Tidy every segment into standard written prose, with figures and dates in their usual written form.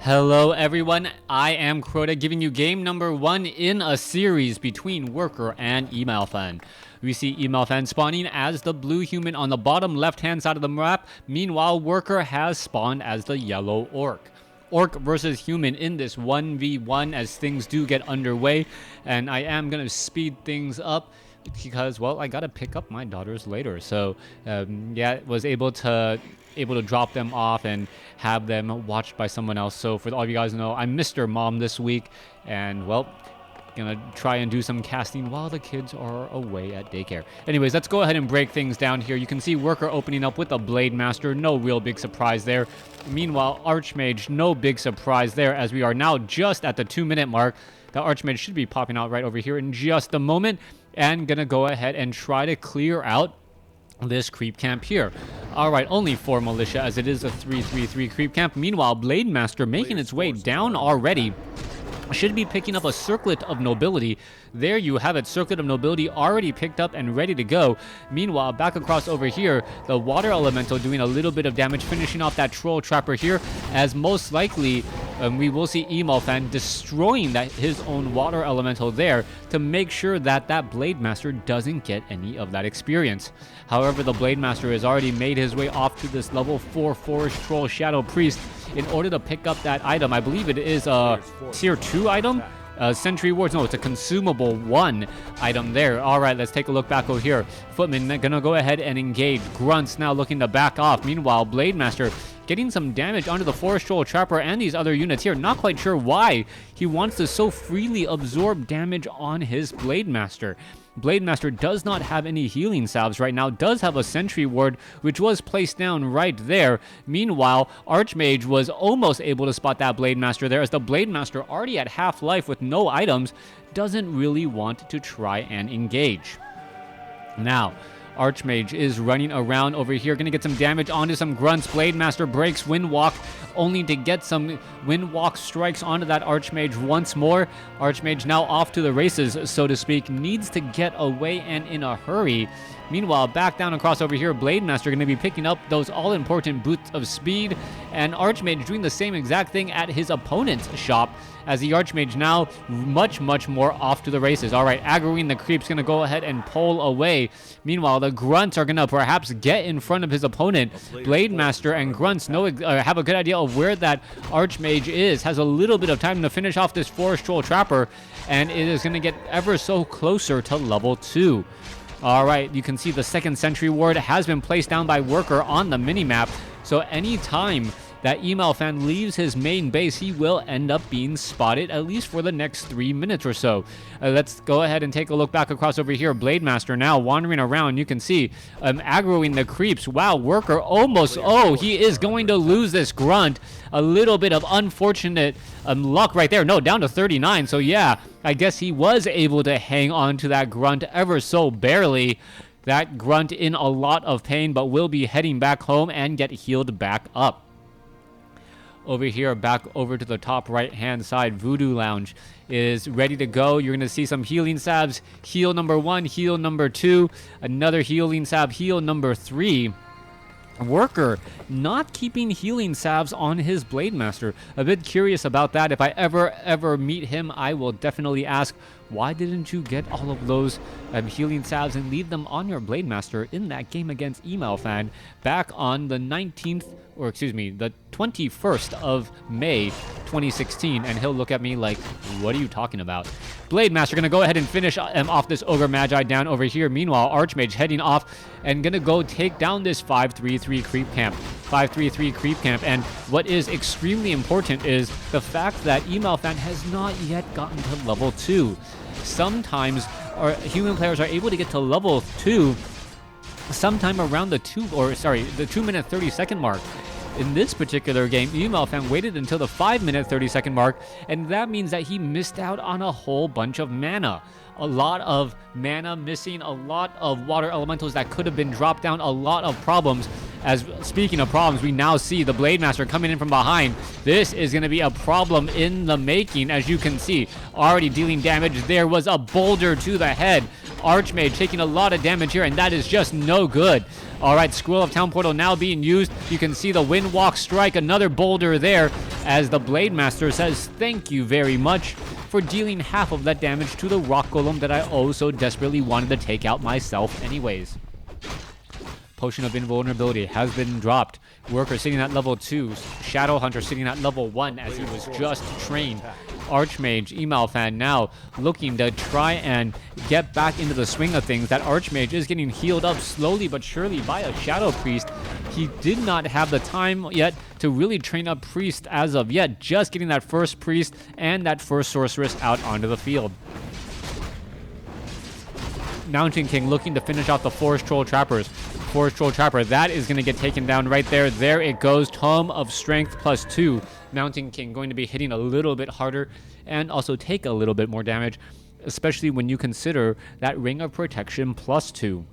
Hello everyone, I am Crota giving you game number 1 in a series between Worker and EmalFan. We see EmalFan spawning as the blue human on the bottom left hand side of the map, meanwhile Worker has spawned as the yellow orc. Orc versus human in this 1v1 as things do get underway, and I am going to speed things up because, well, I gotta pick up my daughters later. So yeah, was able to drop them off and have them watched by someone else. So for all of you guys know, I'm Mr. Mom this week, and well, gonna try and do some casting while the kids are away at daycare. Anyways, let's go ahead and break things down here. You can see Worker opening up with a Blade Master, no real big surprise there. Meanwhile, Archmage, no big surprise there, as we are now just at the 2-minute mark. The Archmage should be popping out right over here in just a moment, and gonna go ahead and try to clear out this creep camp here. Alright, only 4 militia as it is a 3-3-3 creep camp. Meanwhile, Blade Master making its way down already. Should be picking up a Circlet of Nobility. There you have it, Circlet of Nobility already picked up and ready to go. Meanwhile, back across over here, the Water Elemental doing a little bit of damage, finishing off that Troll Trapper here, as most likely we will see EmalFan destroying his own Water Elemental there to make sure that that Blade Master doesn't get any of that experience. However, the Blade Master has already made his way off to this level 4 Forest Troll Shadow Priest in order to pick up that item. I believe it is a tier 2 item. Sentry Wards, no, it's a consumable 1 item there. Alright, let's take a look back over here. Footman gonna go ahead and engage. Grunts now looking to back off. Meanwhile, Blade Master getting some damage onto the Forest Troll Trapper and these other units here. Not quite sure why he wants to so freely absorb damage on his Blade Master. Blade Master does not have any healing salves right now, does have a sentry ward, which was placed down right there. Meanwhile, Archmage was almost able to spot that Blade Master there, as the Blade Master, already at half life with no items, doesn't really want to try and engage. Now, Archmage is running around over here, gonna get some damage onto some grunts. Blade Master breaks Windwalk, only to get some Windwalk strikes onto that Archmage once more. Archmage now off to the races, so to speak, needs to get away and in a hurry. Meanwhile, back down across over here, Blade Master going to be picking up those all-important boots of speed, and Archmage doing the same exact thing at his opponent's shop, as the Archmage now much more off to the races. Alright, aggroing the creep's going to go ahead and pull away. Meanwhile, the grunts are going to perhaps get in front of his opponent. Blade Master and grunts have a good idea of where that Archmage is, has a little bit of time to finish off this Forest Troll Trapper, and it is going to get ever so closer to level 2. Alright, you can see the second sentry ward has been placed down by Worker on the minimap, so anytime that EmalFan leaves his main base, he will end up being spotted, at least for the next 3 minutes or so. Let's go ahead and take a look back across over here. Blade Master now wandering around. You can see aggroing the creeps. Wow, Worker almost, he is going to lose this grunt. A little bit of unfortunate luck right there. No, down to 39, so yeah, I guess he was able to hang on to that grunt ever so barely. That grunt in a lot of pain, but will be heading back home and get healed back up. Over here, back over to the top right-hand side, Voodoo Lounge is ready to go. You're going to see some healing salves. Heal number 1, heal number 2, another healing salve, heal number 3. Worker not keeping healing salves on his Blade Master. A bit curious about that. If I ever meet him, I will definitely ask, why didn't you get all of those healing salves and leave them on your Blade Master in that game against EmalFan back on the 21st of May 2016? And he'll look at me like, what are you talking about? Blade Master gonna go ahead and finish off this Ogre Magi down over here. Meanwhile, Archmage heading off and gonna go take down this 5-3-3 creep camp. 5-3-3 creep camp. And what is extremely important is the fact that EmalFan has not yet gotten to level 2. Sometimes our human players are able to get to level 2 sometime around the 2-minute 30-second mark. In this particular game, EmalFan waited until the 5-minute 30-second mark, and that means that he missed out on a whole bunch of mana. A lot of mana missing, a lot of water elementals that could have been dropped down, a lot of problems. As speaking of problems, we now see the Blade Master coming in from behind. This is going to be a problem in the making, as you can see. Already dealing damage. There was a boulder to the head. Archmage taking a lot of damage here, and that is just no good. All right, Scroll of Town Portal now being used. You can see the Windwalk strike, another boulder there, as the Blade Master says thank you very much for dealing half of that damage to the Rock Golem that I oh so desperately wanted to take out myself anyways. Potion of Invulnerability has been dropped. Worker sitting at level 2. Shadow Hunter sitting at level 1 as he was just trained. Archmage, EmalFan now looking to try and get back into the swing of things. That Archmage is getting healed up slowly but surely by a Shadow Priest. He did not have the time yet to really train up Priest as of yet. Just getting that first Priest and that first Sorceress out onto the field. Mountain King looking to finish off the Forest Troll Trappers. Forest Troll Trapper, that is going to get taken down right there. There it goes. Tome of Strength +2. Mountain King going to be hitting a little bit harder and also take a little bit more damage, especially when you consider that Ring of Protection +2.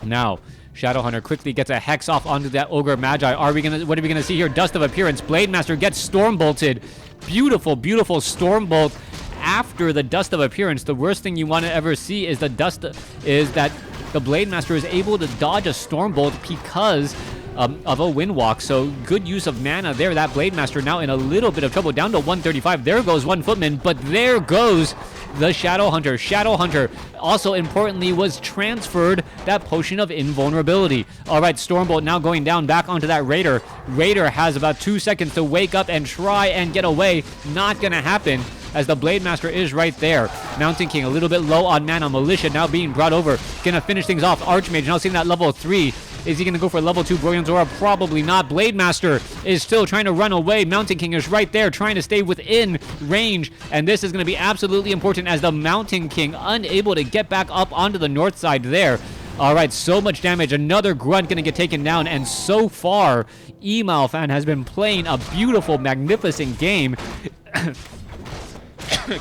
Now, Shadow Hunter quickly gets a Hex off onto that Ogre Magi. What are we gonna see here? Dust of Appearance. Blade Master gets Storm Bolted. Beautiful, beautiful Storm Bolt. After the Dust of Appearance, the worst thing you want to ever see is that the Blade Master is able to dodge a Storm Bolt because of a Wind Walk. So good use of mana there. That Blade Master now in a little bit of trouble, down to 135. There goes one Footman, but there goes the Shadow Hunter. Shadow Hunter also importantly was transferred that Potion of Invulnerability. All right, Stormbolt now going down back onto that Raider. Raider has about 2 seconds to wake up and try and get away. Not gonna happen, as the Blade Master is right there. Mountain King a little bit low on mana. Militia now being brought over. Gonna finish things off. Archmage now seeing that level 3. Is he gonna go for level 2 Brilliant Aura? Probably not. Blade Master is still trying to run away. Mountain King is right there trying to stay within range. And this is gonna be absolutely important as the Mountain King unable to get back up onto the north side there. All right, so much damage. Another Grunt gonna get taken down. And so far, EmalFan has been playing a beautiful, magnificent game.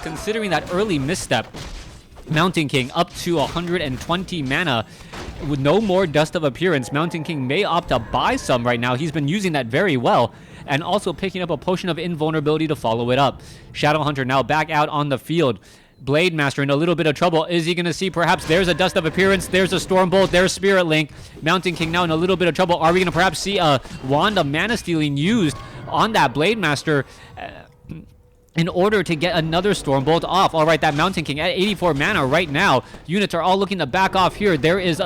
Considering that early misstep, Mountain King up to 120 mana with no more Dust of Appearance. Mountain King may opt to buy some right now. He's been using that very well, and also picking up a Potion of Invulnerability to follow it up. Shadow Hunter now back out on the field. Blade Master in a little bit of trouble. Is he going to see perhaps there's a Dust of Appearance, there's a Stormbolt, there's Spirit Link. Mountain King now in a little bit of trouble. Are we going to perhaps see a Wand of Mana Stealing used on that Blade Master in order to get another Stormbolt off? All right, that Mountain King at 84 mana right now. Units are all looking to back off here. There is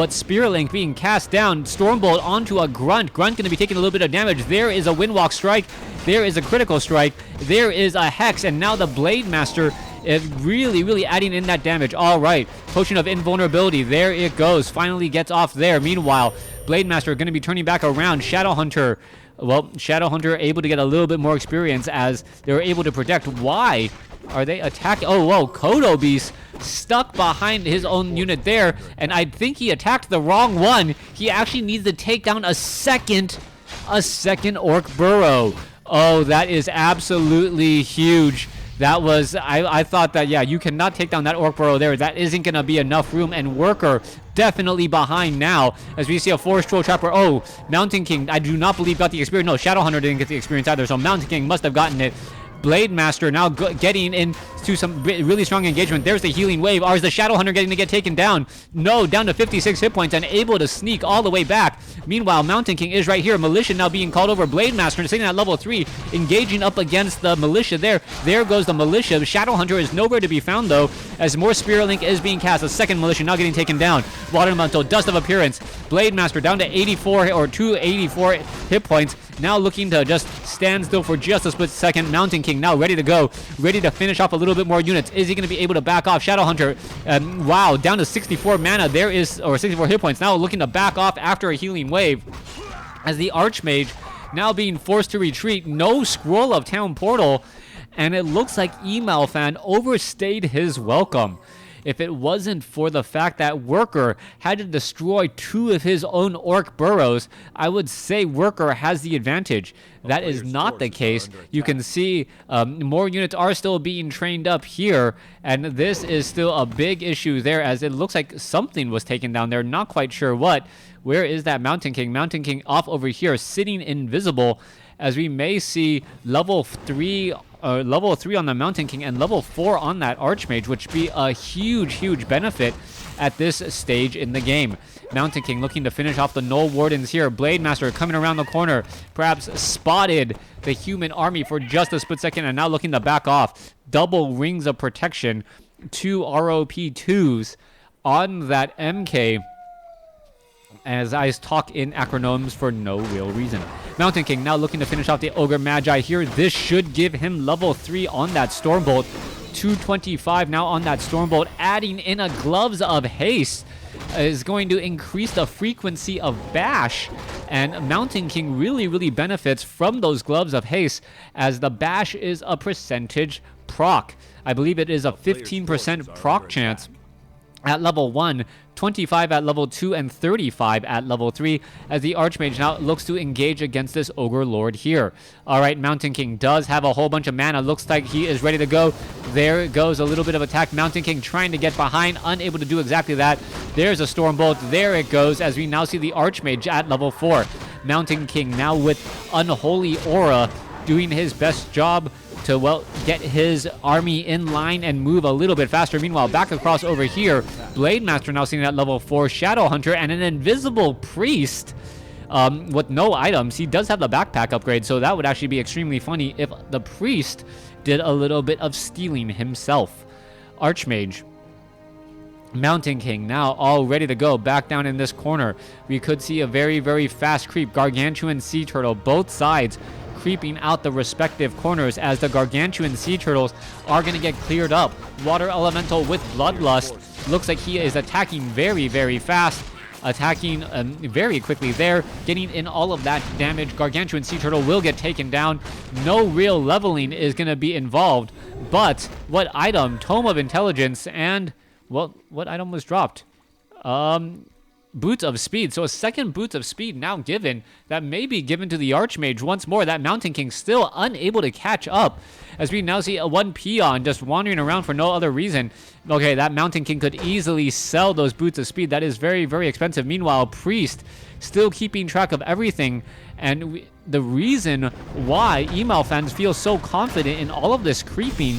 Spirit Link being cast down. Stormbolt onto a Grunt. Grunt going to be taking a little bit of damage. There is a Windwalk Strike. There is a Critical Strike. There is a Hex. And now the Blade Master is really, really adding in that damage. All right, Potion of Invulnerability. There it goes. Finally gets off there. Meanwhile, Blade Master going to be turning back around. Shadow Hunter. Well, Shadow Hunter able to get a little bit more experience as they were able to protect. Why are they attacking? Oh, whoa, Kodo Beast stuck behind his own unit there, and I think he attacked the wrong one. He actually needs to take down a second Orc Burrow. Oh, that is absolutely huge. That was, I thought that, yeah, you cannot take down that Orc Burrow there. That isn't going to be enough room, and Worker definitely behind now as we see a Forest Troll Trapper. Oh, Mountain King, I do not believe got the experience. No, Shadow Hunter didn't get the experience either, so Mountain King must have gotten it. Blade Master now getting into some really strong engagement. There's the Healing Wave. Or is the Shadow Hunter getting to get taken down? No, down to 56 hit points and able to sneak all the way back. Meanwhile, Mountain King is right here. Militia now being called over. Blade Master sitting at level 3, engaging up against the Militia there. There goes the Militia. Shadow Hunter is nowhere to be found, though, as more Spirit Link is being cast. A second Militia now getting taken down. Water Elemental, Dust of Appearance. Blade Master down to 84 or 284 hit points. Now looking to just stand still for just a split second. Mountain King now ready to go, ready to finish off a little bit more units. Is he going to be able to back off? Shadow Hunter, wow, down to 64 mana. There is, or 64 hit points. Now looking to back off after a Healing Wave, as the Archmage now being forced to retreat. No Scroll of Town Portal, and it looks like EmalFan overstayed his welcome. If it wasn't for the fact that Worker had to destroy 2 of his own Orc Burrows, I would say Worker has the advantage. That is not the case. You can see more units are still being trained up here, and this is still a big issue there, as it looks like something was taken down there. Not quite sure what. Where is that Mountain King? Mountain King off over here, sitting invisible, as we may see level 3 on the Mountain King and level 4 on that Archmage, which be a huge benefit at this stage in the game. Mountain King looking to finish off the Null Wardens here. Blade Master coming around the corner, perhaps spotted the human army for just a split second and now looking to back off. Double rings of protection, 2 ROP2s on that MK, as I talk in acronyms for no real reason. Mountain King now looking to finish off the Ogre Magi here. This should give him level 3 on that Stormbolt. 225 now on that Stormbolt. Adding in a Gloves of Haste is going to increase the frequency of bash. And Mountain King really benefits from those Gloves of Haste, as the bash is a percentage proc. I believe it is a 15% proc chance at level 1, 25 at level 2, and 35 at level 3, as the Archmage now looks to engage against this Ogre Lord here. Alright, Mountain King does have a whole bunch of mana. Looks like he is ready to go. There goes a little bit of attack. Mountain King trying to get behind, unable to do exactly that. There's a Stormbolt. There it goes, as we now see the Archmage at level 4. Mountain King now with Unholy Aura, doing his best job to, well, get his army in line and move a little bit faster. Meanwhile, back across over here, Blade Master now sitting at level 4, Shadow Hunter, and an Invisible Priest with no items. He does have the backpack upgrade, so that would actually be extremely funny if the Priest did a little bit of stealing himself. Archmage. Mountain King now all ready to go back down in this corner. We could see a very fast creep. Gargantuan Sea Turtle, both sides creeping out the respective corners, as the Gargantuan Sea Turtles are going to get cleared up. Water Elemental with Bloodlust. Looks like he is attacking very fast. Attacking very quickly there. Getting in all of that damage. Gargantuan Sea Turtle will get taken down. No real leveling is going to be involved. But what item? Tome of Intelligence and... well, what item was dropped? Boots of Speed. So a second Boots of Speed now given. That may be given to the Archmage once more. That Mountain King still unable to catch up, as we now see a 1 peon just wandering around for no other reason. Okay, that Mountain King could easily sell those Boots of Speed. That is very expensive. Meanwhile, Priest still keeping track of everything. And the reason why EmalFan feel so confident in all of this creeping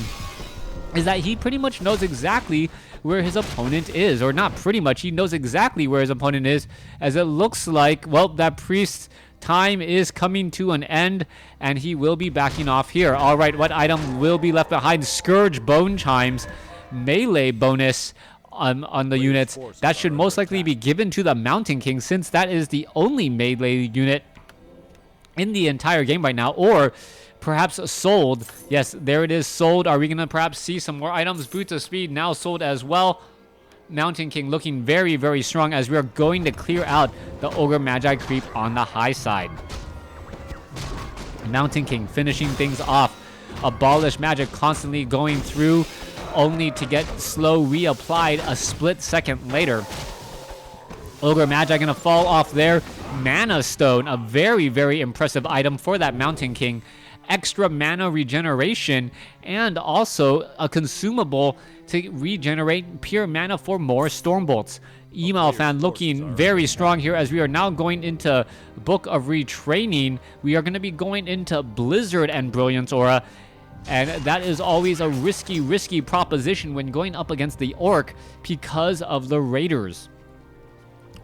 is that he pretty much knows exactly where his opponent is. Or not pretty much, he knows exactly where his opponent is, as it looks like, well, that Priest's time is coming to an end, and he will be backing off here. Alright, what item will be left behind? Scourge Bone Chimes, melee bonus on the units. That should most likely be given to the Mountain King, since that is the only melee unit in the entire game right now. Or perhaps sold. Yes, there it is, sold. Are we going to perhaps see some more items? Boots of Speed now sold as well. Mountain King looking very strong, as we are going to clear out the Ogre Magi creep on the high side. Mountain King finishing things off. Abolish Magic constantly going through, only to get slow reapplied a split second later. Ogre Magi gonna fall off there. Mana Stone, a very impressive item for that Mountain King. Extra mana regeneration, and also a consumable to regenerate pure mana for more Stormbolts. EmalFan looking very strong here, as we are now going into Book of Retraining. We are going to be going into Blizzard and Brilliance Aura, and that is always a risky proposition when going up against the Orc, because of the Raiders.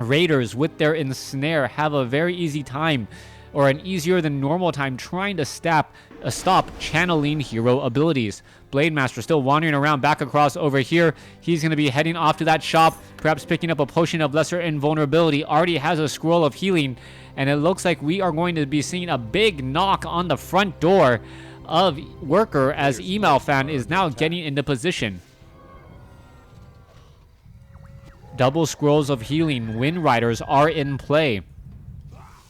Raiders with their Ensnare have a very easy time, or an easier than normal time, trying to stop channeling hero abilities. Blade Master still wandering around back across over here. He's going to be heading off to that shop, perhaps picking up a potion of lesser invulnerability. Already has a scroll of healing, and it looks like we are going to be seeing a big knock on the front door of Worker, as EmalFan is now getting into position. Double scrolls of healing. Wind Riders are in play.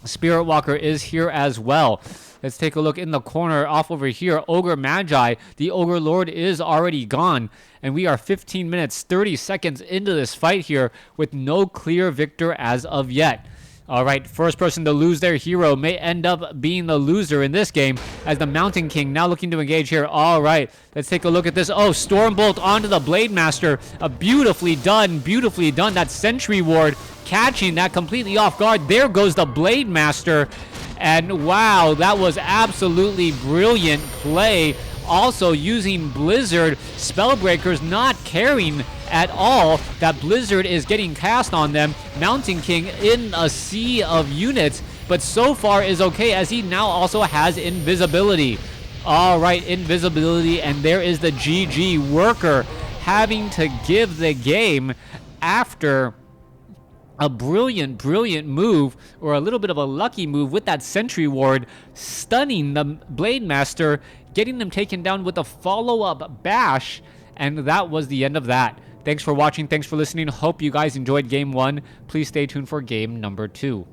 Spirit Walker is here as well. Let's take a look in the corner off over here. Ogre Magi, the Ogre Lord, is already gone, and we are 15 minutes 30 seconds into this fight here with no clear victor as of yet. Alright, first person to lose their hero may end up being the loser in this game, as the Mountain King now looking to engage here. Alright, let's take a look at this. Oh, Stormbolt onto the Blade Master. Beautifully done. That Sentry Ward catching that completely off guard. There goes the Blade Master. And wow, that was absolutely brilliant play. Also using Blizzard Spellbreakers, not caring at all that Blizzard is getting cast on them. Mountain King in a sea of units, but so far is okay as he now also has invisibility. All right, invisibility, and there is the GG Worker having to give the game after a brilliant move, or a little bit of a lucky move with that Sentry Ward, stunning the Blade Master, getting them taken down with a follow-up bash, and that was the end of that. Thanks for watching, thanks for listening, hope you guys enjoyed game 1. Please stay tuned for game number 2.